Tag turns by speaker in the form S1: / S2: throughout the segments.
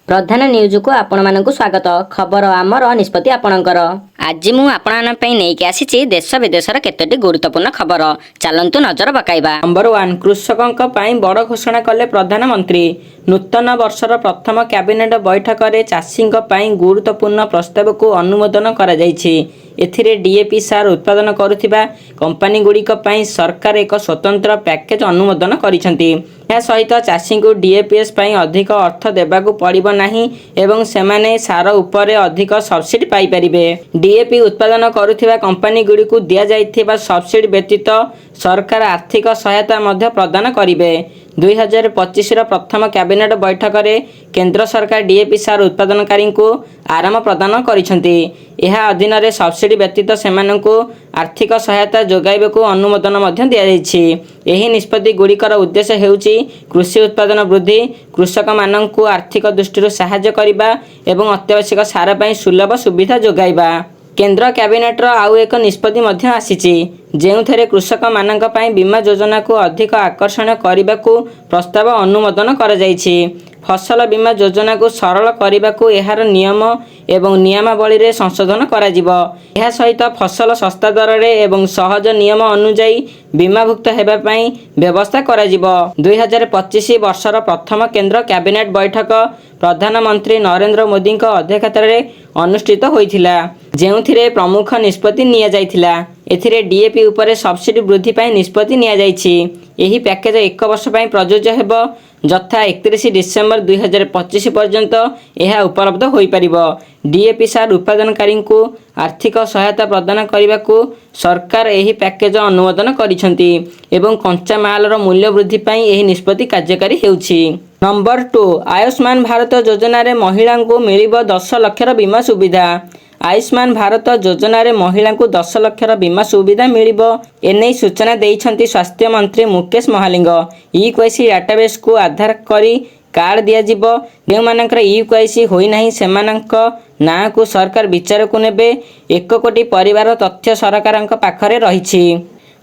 S1: प्रधान news को आपण मानक स्वागत। खबर आमर निष्पत्ति आपणकर। आज मु आपण नहीं आसी देश विदेशर केतोटी गुरुत्वपूर्ण खबर चलतु नजर पकाइबा।
S2: नंबर 1 कृषकों बड़ घोषणा कले प्रधानमंत्री। नूतन वर्षर प्रथम कैबिनेट बैठक में चाषी गुरुत्वपूर्ण प्रस्ताव को अनुमोदन करा जायछि। एथिरे डीएपी सार उत्पादन करुथिबा कंपनी गुड़िक सरकार एक स्वतंत्र पैकेज अनुमोदन करिसेंति। यह सहित चाषी को डीएपीएस अधिक अर्थ देबाकू पड़िबो नाही एवं सेमाने सार उपरे अधिक सब्सिडी पाई परिबे। डीएपी उत्पादन करुथिबा कंपनी गुड़िकू दिया जाइथिबा सब्सिडी व्यतीत सरकार आर्थिक सहायता मध्य प्रदान करिबे। 2025 प्रथम कैबिनेट बैठक में केंद्र सरकार डीएपी सार उत्पादनकारी को आराम प्रदान करिसेंति। यह अधीन रे सब्सिडी व्यतीत सेमानंकु आर्थिक सहायता जोगाइबेकु अनुमोदन मध्य दिया जायछि। एही निष्पत्ति गुड़िकर उद्देश्य हेउछि कृषि उत्पादन वृद्धि, कृषक मानंकु आर्थिक दृष्टि सहायता करिबा एवं अत्यावश्यक सार पई सुलभ सुविधा जोगाइबा। केंद्र कैबिनेटर आउ एक निष्पत्ति मध्य आसीछि जेउथरे कृषक मानक पई बीमा योजना को अधिक आकर्षण करने को प्रस्ताव अनुमोदन करा जायछि। फसल बीमा योजना को सरल करने को एहार नियम एवं नियमावली रे संशोधन करा जिवो। एहा सहित फसल सस्ता दर रे एवं सहज नियम अनुसार बीमाभुक्त हेबा पई व्यवस्था करा जिवो। 2025 वर्षर प्रथम केंद्र कैबिनेट बैठक प्रधानमंत्री नरेंद्र मोदी अध्यक्षता रे अनुष्ठित होइथिला जेउथिरे प्रमुख निष्पत्ति निया जाइथिला। एथिरे डीएपी उपरे सब्सिडी वृद्धि पई निष्पत्ति निया जाइछि। एही पैकेज एक वर्ष पई प्रयोज्य हेबो जथा 31 डिसेम्बर 2025 पर्यंत यह उपलब्ध हो पारिबो। डीएपी सार उत्पादनकारी को आर्थिक सहायता प्रदान करने को सरकार यही पैकेज अनुमोदन करिसेंति एवं कच्चा मालर मूल्य वृद्धि पई यही निष्पत्ति कार्यकारी हेउछि। नंबर 2 आयुष्मान भारत योजना रे महिला को मिलिबो 10 लाखर बीमा सुविधा। आयुष्मान भारत योजना रे महिला को 10 लाखर बीमा सुविधा मिलिबो एने सूचना देइछंती स्वास्थ्य मंत्री मुकेश महालिंग। ई-केवाईसी डाटाबेस को आधार करी कार्ड दिया जिवो। जे मानकर ई-केवाईसी होई नाही सेमानक ना को सरकार विचार को नेबे। 1 कोटी परिवार तथ्य सरकारक पाखरे रहिछि।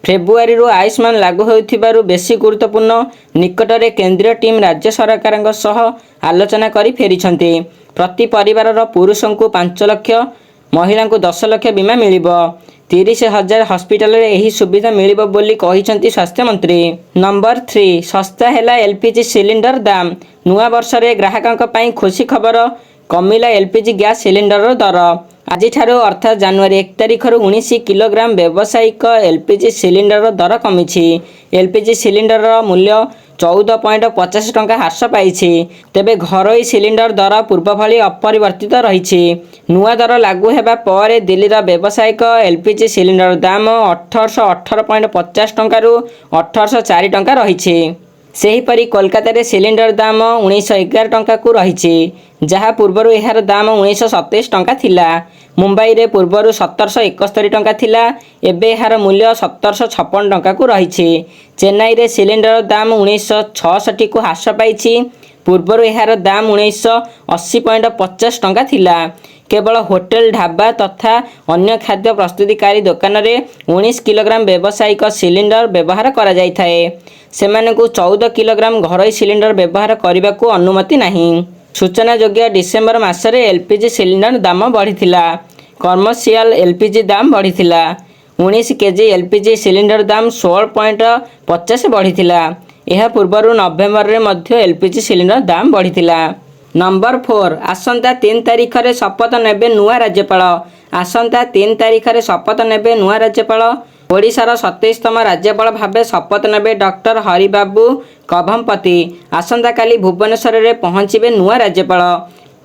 S2: फेब्रुआरी रु आयुष्मान लागू होइथिबारु बेसी गुरुत्वपूर्ण निकटरे केंद्रीय टीम राज्य सरकारक सह आलोचना करी फेरिछंती। प्रति परिवारर पुरुषों को 5 लाख महिला को 10 लाख बीमा मिलिबो। 30,000 हॉस्पिटल रे एही सुविधा मिलिबो बोली कहिसंती स्वास्थ्य मंत्री। नंबर 3 सस्ता हैला एलपीजी सिलिंडर दाम। नुआ वर्ष रे ग्राहकक पई खुशी खबर कमिला एलपीजी गैस सिलिंडर दर। आज ठारो अर्थात जनवरी 1 तारिख 19 किलोग्राम व्यावसायिक एलपीजी सिलिंडर दर कमिछि। एलपीजी सिलिंडर मूल्य 14.50 टंका ह्रास पाइछि। तेबे घरोई सिलिंडर दर पूर्व भली अपरिवर्तित रहिछि। नुआ दर लागू हेबा पर दिल्लीर व्यावसायिक एलपीजी सिलिंडर दाम 1818.50 टंका रु 1804 टंका रहिछि। सेहीपरि कोलकाता रे सिलिंडर दाम 1911 टंका को रहिछि जहाँ पूर्वर एहार दाम 1927 टंका थिला। मुंबई रे पूर्वर 1771 टंका थिला एबे एहार मूल्य 1756 टंका को रहिछि। चेन्नई रे सिलिंडर दाम 1966 को ह्रास पाइछि। पूर्वर एहार दाम 1980.50 टंका थिला। केवल होटेल ढाबा तथा अन्य खाद्य प्रस्तुतिकारी दुकान रे 19 किलोग्राम व्यावसायिक सिलिंडर व्यवहार करा जाय थाए। सेमाने को 14 किलोग्राम घरोई सिलिंडर व्यवहार करने को अनुमति नहीं। सूचना योग्य डिसेम्बर मासरे एलपीजी सिलिंडर दाम बढ़िथिला। कमर्शियल एलपीजी दाम बढ़िथिला। 19 केजी एलपीजी सिलिंडर दाम 16.50 बढ़िथिला। यह पूर्वर नवेम्बर रे मध्य एलपीजी सिलिंडर दाम बढ़िथिला। नंबर 4 आसंता 3 तारिख रे शपथ नेबे नुआ राज्यपाल। आसंता 3 तारिख रे शपथ नेबे नुआ राज्यपाल। ओडिशार 27तम राज्यपाल भावे शपथ नेबे डॉक्टर हरिबाबू कभमपति। आसंता काली भुवनेश्वर रे पहुंचीबे नुआ राज्यपाल।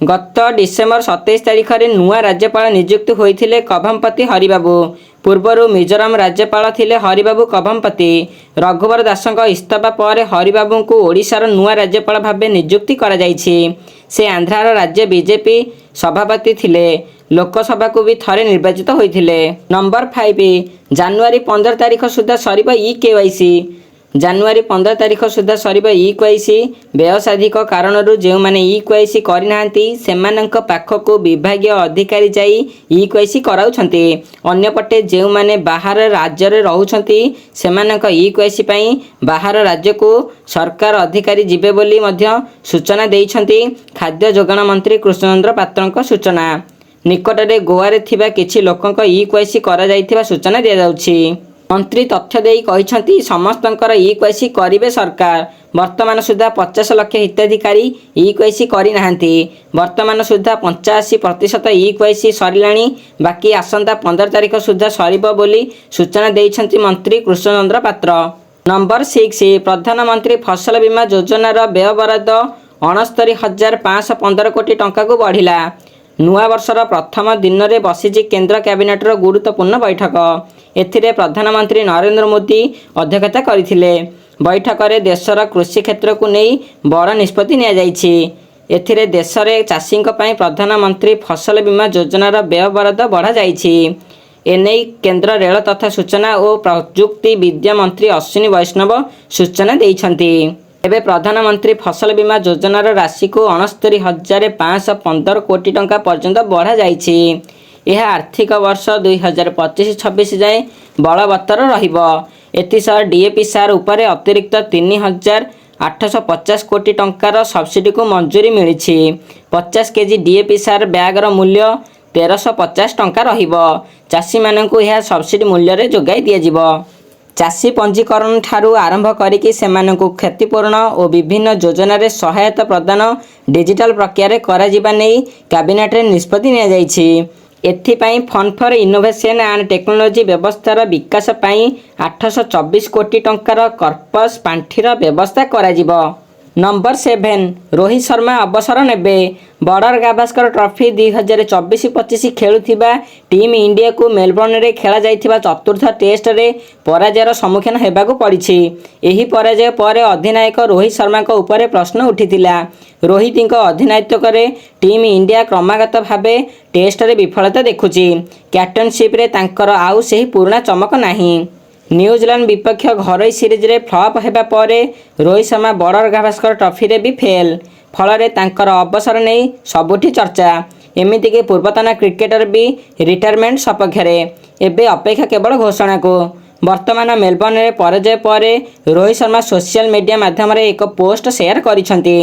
S2: गत डिसेम्बर 27 तारिख रे नुआ राज्यपाल नियुक्त होइथिले कभमपति हरिबाबू। पूर्वरु मिजोराम राज्यपाल थिले हरिबाबू कभमपति। रघुवर दासଙ୍କ इस्तीफा पर हरिबाबू को ओडिशार नुआ राज्यपाल भावे नियुक्ति करा जायछि। से आंध्रार राज्य बीजेपी सभापति थिले। लोकसभा को भी थरे निर्वाचित होइथिले। नंबर 5 जनवरी 15 तारिख सुधा सरिबो ई-केवाईसी। ଜାନୁଆରୀ 15 ତାରିଖ ସୁଦ୍ଧା ସରିବ ଇକ୍ୱାଇସି। ବ୍ୟବସାୟିକ କାରଣରୁ ଯେଉଁମାନେ ଇକ୍ୱାଇସି କରିନାହାନ୍ତି ସେମାନଙ୍କ ପାଖକୁ ବିଭାଗୀୟ ଅଧିକାରୀ ଯାଇ ଇକ୍ୱାଇସି କରାଉଛନ୍ତି। ଅନ୍ୟପଟେ ଯେଉଁମାନେ ବାହାର ରାଜ୍ୟରେ ରହୁଛନ୍ତି ସେମାନଙ୍କ ଇକ୍ୱାଇସି ପାଇଁ ବାହାର ରାଜ୍ୟକୁ ସରକାର ଅଧିକାରୀ ଯିବେ ବୋଲି ମଧ୍ୟ ସୂଚନା ଦେଇଛନ୍ତି ଖାଦ୍ୟ ଯୋଗାଣ ମନ୍ତ୍ରୀ କୃଷ୍ଣଚନ୍ଦ୍ର ପାତ୍ରଙ୍କ ସୂଚନା। ନିକଟରେ ଗୋଆରେ ଥିବା କିଛି ଲୋକଙ୍କ ଇକ୍ୱାଇସି କରାଯାଇଥିବା ସୂଚନା ଦିଆଯାଉଛି। ମନ୍ତ୍ରୀ ତଥ୍ୟ ଦେଇ କହିଛନ୍ତି ସମସ୍ତଙ୍କର ଇକ୍ୱାଇସି କରିବେ ସରକାର। ବର୍ତ୍ତମାନ ସୁଦ୍ଧା 50 ଲକ୍ଷ ହିତାଧିକାରୀ ଇକ୍ୱାଇସି କରିନାହାନ୍ତି। ବର୍ତ୍ତମାନ ସୁଦ୍ଧା 85% ଇକ୍ୱାଇସି ସରିଲାଣି। ବାକି ଆସନ୍ତା 15 ତାରିଖ ସୁଦ୍ଧା ସରିବ ବୋଲି ସୂଚନା ଦେଇଛନ୍ତି ମନ୍ତ୍ରୀ କୃଷ୍ଣଚନ୍ଦ୍ର ପାତ୍ର। ନମ୍ବର 6 ପ୍ରଧାନମନ୍ତ୍ରୀ ଫସଲ ବୀମା ଯୋଜନାର ବ୍ୟୟ ବରାଦ 69,515 କୋଟି ଟଙ୍କାକୁ ବଢ଼ିଲା। ନୂଆବର୍ଷର ପ୍ରଥମ ଦିନରେ ବସିଛି କେନ୍ଦ୍ର କ୍ୟାବିନେଟର ଗୁରୁତ୍ୱପୂର୍ଣ୍ଣ ବୈଠକ। ଏଥିରେ ପ୍ରଧାନମନ୍ତ୍ରୀ ନରେନ୍ଦ୍ର ମୋଦି ଅଧ୍ୟକ୍ଷତା କରିଥିଲେ। ବୈଠକରେ ଦେଶର କୃଷି କ୍ଷେତ୍ରକୁ ନେଇ ବଡ଼ ନିଷ୍ପତ୍ତି ନିଆଯାଇଛି। ଏଥିରେ ଦେଶରେ ଚାଷୀଙ୍କ ପାଇଁ ପ୍ରଧାନମନ୍ତ୍ରୀ ଫସଲ ବୀମା ଯୋଜନାର ବ୍ୟୟ ବରାଦ ବଢ଼ାଯାଇଛି। ଏନେଇ କେନ୍ଦ୍ର ରେଳ ତଥା ସୂଚନା ଓ ପ୍ରଯୁକ୍ତି ବିଦ୍ୟା ମନ୍ତ୍ରୀ ଅଶ୍ୱିନୀ ବୈଷ୍ଣବ ସୂଚନା ଦେଇଛନ୍ତି। ଏବେ ପ୍ରଧାନମନ୍ତ୍ରୀ ଫସଲ ବୀମା ଯୋଜନାର ରାଶିକୁ 69,515 କୋଟି ଟଙ୍କା ପର୍ଯ୍ୟନ୍ତ ବଢ଼ାଯାଇଛି। ଏହା ଆର୍ଥିକ ବର୍ଷ 2025-26 ଯାଏଁ ବଳବତ୍ତର ରହିବ। ଏଥିସହ ଡିଏପି ସାର ଉପରେ ଅତିରିକ୍ତ 3,850 କୋଟି ଟଙ୍କାର ସବସିଡିକୁ ମଞ୍ଜୁରୀ ମିଳିଛି। 50 କେଜି ଡିଏପି ସାର ବ୍ୟାଗର ମୂଲ୍ୟ 1,350 ଟଙ୍କା ରହିବ। ଚାଷୀମାନଙ୍କୁ ଏହା ସବସିଡି ମୂଲ୍ୟରେ ଯୋଗାଇ ଦିଆଯିବ। ଚାଷୀ ପଞ୍ଜୀକରଣ ଠାରୁ ଆରମ୍ଭ କରିକି ସେମାନଙ୍କୁ କ୍ଷତିପୂରଣ ଓ ବିଭିନ୍ନ ଯୋଜନାରେ ସହାୟତା ପ୍ରଦାନ ଡିଜିଟାଲ ପ୍ରକ୍ରିୟାରେ କରାଯିବା ନେଇ କ୍ୟାବିନେଟରେ ନିଷ୍ପତ୍ତି ନିଆଯାଇଛି। ଏଥିପାଇଁ fund for innovation and technology ବ୍ୟବସ୍ଥାର ବିକାଶ ପାଇଁ 824 କୋଟି ଟଙ୍କାର କର୍ପସ ପାଣ୍ଠିର ବ୍ୟବସ୍ଥା କରାଯିବ। ନମ୍ବର 7 ରୋହିତ ଶର୍ମା ଅବସର ନେବେ। ବର୍ଡର ଗାଭାସ୍କର ଟ୍ରଫି 2024-25 ଖେଳୁଥିବା ଟିମ୍ ଇଣ୍ଡିଆକୁ ମେଲବର୍ଣ୍ଣରେ ଖେଳାଯାଇଥିବା ଚତୁର୍ଥ ଟେଷ୍ଟରେ ପରାଜୟର ସମ୍ମୁଖୀନ ହେବାକୁ ପଡ଼ିଛି। ଏହି ପରାଜୟ ପରେ ଅଧିନାୟକ ରୋହିତ ଶର୍ମାଙ୍କ ଉପରେ ପ୍ରଶ୍ନ ଉଠିଥିଲା। ରୋହିତଙ୍କ ଅଧିନାୟିତ୍ୱରେ ଟିମ୍ ଇଣ୍ଡିଆ କ୍ରମାଗତ ଭାବେ ଟେଷ୍ଟରେ ବିଫଳତା ଦେଖୁଛି। କ୍ୟାପ୍ଟେନସିପ୍ରେ ତାଙ୍କର ଆଉ ସେହି ପୁରୁଣା ଚମକ ନାହିଁ। ନ୍ୟୁଜିଲାଣ୍ଡ ବିପକ୍ଷ ଘରୋଇ ସିରିଜରେ ଫ୍ଲପ୍ ହେବା ପରେ ରୋହିତ ଶର୍ମା ବର୍ଡର ଗାଭାସ୍କର ଟ୍ରଫିରେ ବି ଫେଲ୍। ଫଳରେ ତାଙ୍କର ଅବସର ନେଇ ସବୁଠି ଚର୍ଚ୍ଚା। ଏମିତିକି ପୂର୍ବତନ କ୍ରିକେଟର ବି ରିଟାୟାରମେଣ୍ଟ ସପକ୍ଷରେ। ଏବେ ଅପେକ୍ଷା କେବଳ ଘୋଷଣାକୁ। ବର୍ତ୍ତମାନ ମେଲବର୍ଣ୍ଣରେ ପରାଜୟ ପରେ ରୋହିତ ଶର୍ମା ସୋସିଆଲ ମିଡ଼ିଆ ମାଧ୍ୟମରେ ଏକ ପୋଷ୍ଟ ସେୟାର କରିଛନ୍ତି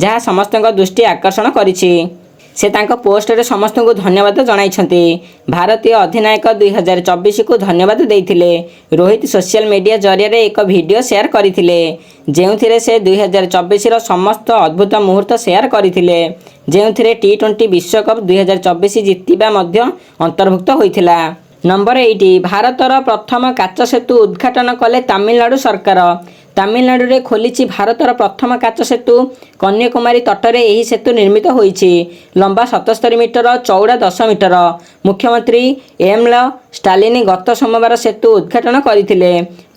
S2: ଯାହା ସମସ୍ତଙ୍କ ଦୃଷ୍ଟି ଆକର୍ଷଣ କରିଛି। ସେ ତାଙ୍କ ପୋଷ୍ଟରେ ସମସ୍ତଙ୍କୁ ଧନ୍ୟବାଦ ଜଣାଇଛନ୍ତି। ଭାରତୀୟ ଅଧିନାୟକ 2024କୁ ଧନ୍ୟବାଦ ଦେଇଥିଲେ। ରୋହିତ ସୋସିଆଲ ମିଡ଼ିଆ ଜରିଆରେ ଏକ ଭିଡ଼ିଓ ସେୟାର କରିଥିଲେ ଯେଉଁଥିରେ ସେ 2024ର ସମସ୍ତ ଅଦ୍ଭୁତ ମୁହୂର୍ତ୍ତ ସେୟାର କରିଥିଲେ ଯେଉଁଥିରେ T20 ବିଶ୍ୱକପ୍ 2024 ଜିତିବା ମଧ୍ୟ ଅନ୍ତର୍ଭୁକ୍ତ ହୋଇଥିଲା। ନମ୍ବର 8 ଭାରତର ପ୍ରଥମ କାଚ ସେତୁ ଉଦ୍ଘାଟନ କଲେ ତାମିଲନାଡୁ ସରକାର। ତାମିଲନାଡୁରେ ଖୋଲିଛି ଭାରତର ପ୍ରଥମ କାଚ ସେତୁ। କନ୍ୟାକୁମାରୀ ତଟରେ ଏହି ସେତୁ ନିର୍ମିତ ହୋଇଛି। ଲମ୍ବା 77 ମିଟର, ଚଉଡ଼ା 10 ମିଟର। ମୁଖ୍ୟମନ୍ତ୍ରୀ ଏମ୍.ଏଲ୍. ଷ୍ଟାଲିନ ଗତ ସୋମବାର ସେତୁ ଉଦ୍ଘାଟନ କରିଥିଲେ।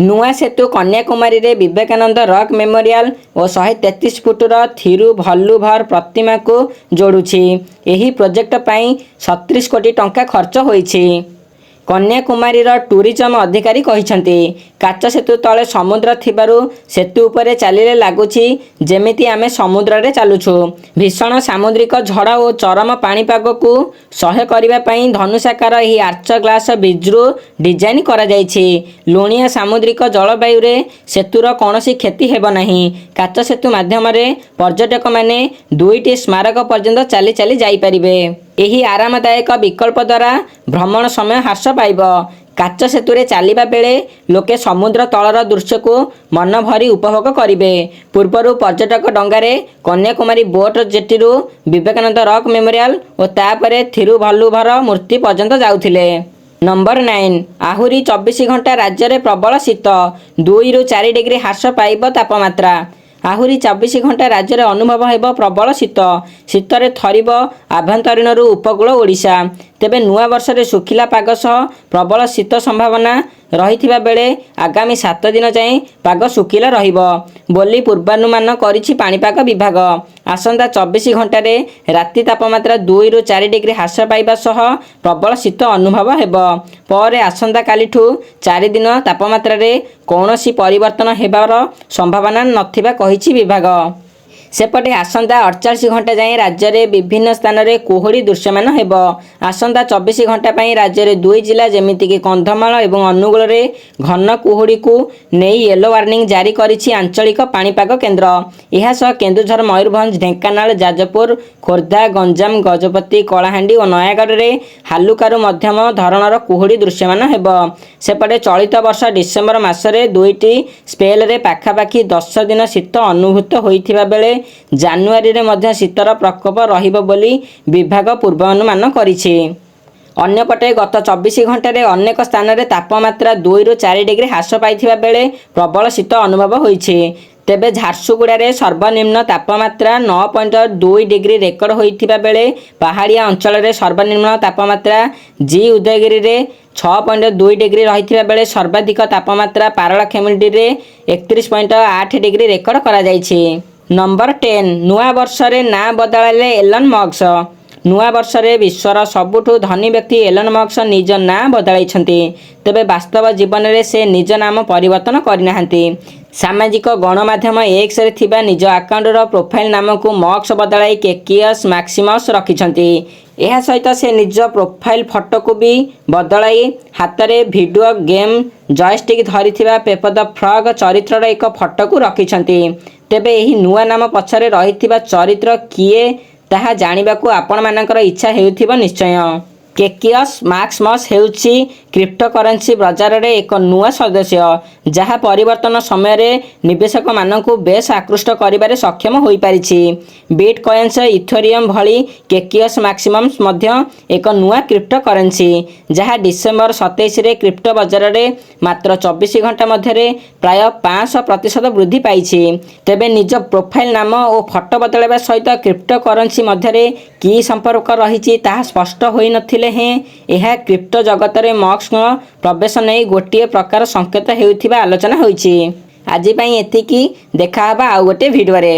S2: ନୂଆ ସେତୁ କନ୍ୟାକୁମାରୀରେ ବିବେକାନନ୍ଦ ରକ୍ ମେମୋରିଆଲ ଓ 133 ଫୁଟର ଥିରୁଭଲ୍ଲୁଭର ପ୍ରତିମାକୁ ଯୋଡୁଛି। ଏହି ପ୍ରୋଜେକ୍ଟ ପାଇଁ 37 କୋଟି ଟଙ୍କା ଖର୍ଚ୍ଚ ହୋଇଛି। କନ୍ୟାକୁମାରୀର ଟୁରିଜମ ଅଧିକାରୀ କହିଛନ୍ତି କାଚ ସେତୁ ତଳେ ସମୁଦ୍ର ଥିବାରୁ ସେତୁ ଉପରେ ଚାଲିଲେ ଲାଗୁଛି ଯେମିତି ଆମେ ସମୁଦ୍ରରେ ଚାଲୁଛୁ। ଭୀଷଣ ସାମୁଦ୍ରିକ ଝଡ଼ ଓ ଚରମ ପାଣିପାଗକୁ ସହ୍ୟ କରିବା ପାଇଁ ଧନୁଷାକାର ଏହି ଆର୍ଚ୍ଚ ଗ୍ଲାସ ବ୍ରିଜ୍ରୁ ଡିଜାଇନ୍ କରାଯାଇଛି। ଲୁଣିଆ ସାମୁଦ୍ରିକ ଜଳବାୟୁରେ ସେତୁର କୌଣସି କ୍ଷତି ହେବ ନାହିଁ। କାଚ ସେତୁ ମାଧ୍ୟମରେ ପର୍ଯ୍ୟଟକମାନେ 2ଟି ସ୍ମାରକ ପର୍ଯ୍ୟନ୍ତ ଚାଲି ଚାଲି ଯାଇପାରିବେ। ଏହି ଆରାମଦାୟକ ବିକଳ୍ପ ଦ୍ୱାରା ଭ୍ରମଣ ସମୟ ହ୍ରାସ ପାଇବ। କାଚ ସେତୁରେ ଚାଲିବା ବେଳେ ଲୋକେ ସମୁଦ୍ର ତଳର ଦୃଶ୍ୟକୁ ମନ ଭରି ଉପଭୋଗ କରିବେ। ପୂର୍ବରୁ ପର୍ଯ୍ୟଟକ ଡଙ୍ଗାରେ କନ୍ୟାକୁମାରୀ ବୋଟ୍ ଜେଟିରୁ ବିବେକାନନ୍ଦ ରକ୍ ମେମୋରିଆଲ ଓ ତାପରେ ଥିରୁଭଲ୍ଲୁଭର ମୂର୍ତ୍ତି ପର୍ଯ୍ୟନ୍ତ ଯାଉଥିଲେ। ନମ୍ବର 9 ଆହୁରି 24 ଘଣ୍ଟା ରାଜ୍ୟରେ ପ୍ରବଳ ଶୀତ। 2ରୁ 4 ଡିଗ୍ରୀ ହ୍ରାସ ପାଇବ ତାପମାତ୍ରା। ଆହୁରି 24 ଘଣ୍ଟା ରାଜ୍ୟରେ ଅନୁଭବ ହେବ ପ୍ରବଳ ଶୀତ। ଶୀତରେ ଥରିବ ଆଭ୍ୟନ୍ତରୀଣରୁ ଉପକୂଳ ଓଡ଼ିଶା। ତେବେ ନୂଆ ବର୍ଷରେ ଶୁଖିଲା ପାଗ ସହ ପ୍ରବଳ ଶୀତ ସମ୍ଭାବନା ରହିଥିବା ବେଳେ ଆଗାମୀ 7 ଦିନ ଯାଏଁ ପାଗ ଶୁଖିଲା ରହିବ ବୋଲି ପୂର୍ବାନୁମାନ କରିଛି ପାଣିପାଗ ବିଭାଗ। ଆସନ୍ତା 24 ଘଣ୍ଟାରେ ରାତି ତାପମାତ୍ରା 2ରୁ 4 ଡିଗ୍ରୀ ହ୍ରାସ ପାଇବା ସହ ପ୍ରବଳ ଶୀତ ଅନୁଭବ ହେବ। ପରେ ଆସନ୍ତାକାଲିଠୁ 4 ଦିନ ତାପମାତ୍ରାରେ କୌଣସି ପରିବର୍ତ୍ତନ ହେବାର ସମ୍ଭାବନା ନଥିବା କହିଛି ବିଭାଗ। ସେପଟେ ଆସନ୍ତା 48 ଘଣ୍ଟା ଯାଏଁ ରାଜ୍ୟରେ ବିଭିନ୍ନ ସ୍ଥାନରେ କୁହୁଡ଼ି ଦୃଶ୍ୟମାନ ହେବ। ଆସନ୍ତା 24 ଘଣ୍ଟା ପାଇଁ ରାଜ୍ୟରେ 2 ଜିଲ୍ଲା ଯେମିତିକି କନ୍ଧମାଳ ଏବଂ ଅନୁଗୁଳରେ ଘନ କୁହୁଡ଼ିକୁ ନେଇ ୟେଲୋ ୱାର୍ଣ୍ଣିଂ ଜାରି କରିଛି ଆଞ୍ଚଳିକ ପାଣିପାଗ କେନ୍ଦ୍ର। ଏହାସହ କେନ୍ଦୁଝର, ମୟୂରଭଞ୍ଜ, ଢେଙ୍କାନାଳ, ଯାଜପୁର, ଖୋର୍ଦ୍ଧା, ଗଞ୍ଜାମ, ଗଜପତି, କଳାହାଣ୍ଡି ଓ ନୟାଗଡ଼ରେ ହାଲୁକାରୁ ମଧ୍ୟମ ଧରଣର କୁହୁଡ଼ି ଦୃଶ୍ୟମାନ ହେବ। ସେପଟେ ଚଳିତ ବର୍ଷ ଡିସେମ୍ବର ମାସରେ 2ଟି ସ୍ପେଲରେ ପାଖାପାଖି 10 ଦିନ ଶୀତ ଅନୁଭୂତ ହୋଇଥିବା ବେଳେ ଜାନୁଆରୀରେ ମଧ୍ୟ ଶୀତର ପ୍ରକୋପ ରହିବ ବୋଲି ବିଭାଗ ପୂର୍ବାନୁମାନ କରିଛି। ଅନ୍ୟପଟେ ଗତ 24 ଘଣ୍ଟାରେ ଅନେକ ସ୍ଥାନରେ ତାପମାତ୍ରା 2ରୁ 4 ଡିଗ୍ରୀ ହ୍ରାସ ପାଇଥିବା ବେଳେ ପ୍ରବଳ ଶୀତ ଅନୁଭବ ହୋଇଛି। ତେବେ ଝାରସୁଗୁଡ଼ାରେ ସର୍ବନିମ୍ନ ତାପମାତ୍ରା 9.2 ଡିଗ୍ରୀ ରେକର୍ଡ ହୋଇଥିବା ବେଳେ ପାହାଡ଼ିଆ ଅଞ୍ଚଳରେ ସର୍ବନିମ୍ନ ତାପମାତ୍ରା ଉଦୟଗିରିରେ 6.2 ଡିଗ୍ରୀ ରହିଥିବା ବେଳେ ସର୍ବାଧିକ ତାପମାତ୍ରା ପାରଳାଖେମୁଣ୍ଡିରେ 31.8 ଡିଗ୍ରୀ ରେକର୍ଡ କରାଯାଇଛି। ନମ୍ବର 10 ନୂଆ ବର୍ଷରେ ନାଁ ବଦଳାଇଲେ ଏଲନ୍ ମସ୍କ। ନୂଆ ବର୍ଷରେ ବିଶ୍ୱର ସବୁଠୁ ଧନୀ ବ୍ୟକ୍ତି ଏଲନ୍ ମସ୍କ ନିଜ ନାଁ ବଦଳାଇଛନ୍ତି। ତେବେ ବାସ୍ତବ ଜୀବନରେ ସେ ନିଜ ନାମ ପରିବର୍ତ୍ତନ କରିନାହାନ୍ତି। ସାମାଜିକ ଗଣମାଧ୍ୟମ ଏକ୍ସରେ ଥିବା ନିଜ ଆକାଉଣ୍ଟର ପ୍ରୋଫାଇଲ ନାମକୁ ମସ୍କ ବଦଳାଇ କେକିୟସ୍ ମାକ୍ସିମସ୍ ରଖିଛନ୍ତି। ଏହା ସହିତ ସେ ନିଜ ପ୍ରୋଫାଇଲ ଫଟୋକୁ ବି ବଦଳାଇ ହାତରେ ଭିଡ଼ିଓ ଗେମ୍ ଜୟଷ୍ଟିକ୍ ଧରିଥିବା ପେପର ଦ ଫ୍ରଗ ଚରିତ୍ରର ଏକ ଫଟୋକୁ ରଖିଛନ୍ତି। ତେବେ ଏହି ନୂଆ ନାମ ପଛରେ ରହିଥିବା ଚରିତ୍ର କିଏ ତାହା ଜାଣିବାକୁ ଆପଣମାନଙ୍କର ଇଚ୍ଛା ହେଉଥିବ ନିଶ୍ଚୟ। କେକିୟସ୍ ମାକ୍ସିମସ୍ ହେଉଛି କ୍ରିପ୍ଟୋକରେନ୍ସି ବଜାରରେ ଏକ ନୂଆ ସଦସ୍ୟ ଯାହା ପରିବର୍ତ୍ତନ ସମୟରେ ନିବେଶକମାନଙ୍କୁ ବେଶ୍ ଆକୃଷ୍ଟ କରିବାରେ ସକ୍ଷମ ହୋଇପାରିଛି। ବିଟକଏନ୍ସ, ଇଥେରିୟମ୍ ଭଳି କେକିୟସ୍ ମାକ୍ସିମସ୍ ମଧ୍ୟ ଏକ ନୂଆ କ୍ରିପ୍ଟୋକରେନ୍ସି ଯାହା ଡିସେମ୍ବର 27ରେ କ୍ରିପ୍ଟୋ ବଜାରରେ ମାତ୍ର 24 ଘଣ୍ଟା ମଧ୍ୟରେ ପ୍ରାୟ 500% ବୃଦ୍ଧି ପାଇଛି। ତେବେ ନିଜ ପ୍ରୋଫାଇଲ ନାମ ଓ ଫଟୋ ବଦଳାଇବା ସହିତ କ୍ରିପ୍ଟୋକରେନ୍ସି ମଧ୍ୟରେ କି ସମ୍ପର୍କ ରହିଛି ତାହା ସ୍ପଷ୍ଟ ହୋଇନଥିଲେ ହେଁ ଏହା କ୍ରିପ୍ଟୋ ଜଗତରେ ମସ୍କଙ୍କ ପ୍ରବେଶ ନେଇ ଗୋଟିଏ ପ୍ରକାର ସଂକେତ ହେଉଥିବା ଆଲୋଚନା ହୋଇଛି। ଆଜି ପାଇଁ ଏତିକି, ଦେଖାହେବା ଆଉ ଗୋଟିଏ ଭିଡ଼ିଓରେ।